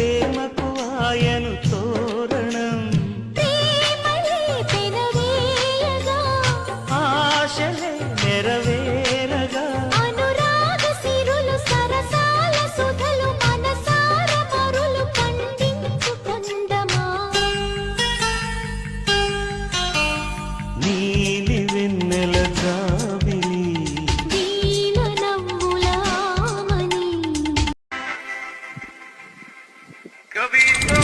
ప్రేమకు ఆయను తోరణం ఆశలే నెరవేరగా అనురాగ సిరులు సరసాల సుధలు మనసార మరులు పండించుకుందమా నీలి వెన్నెల జాబిలి జీవనములామని కవితా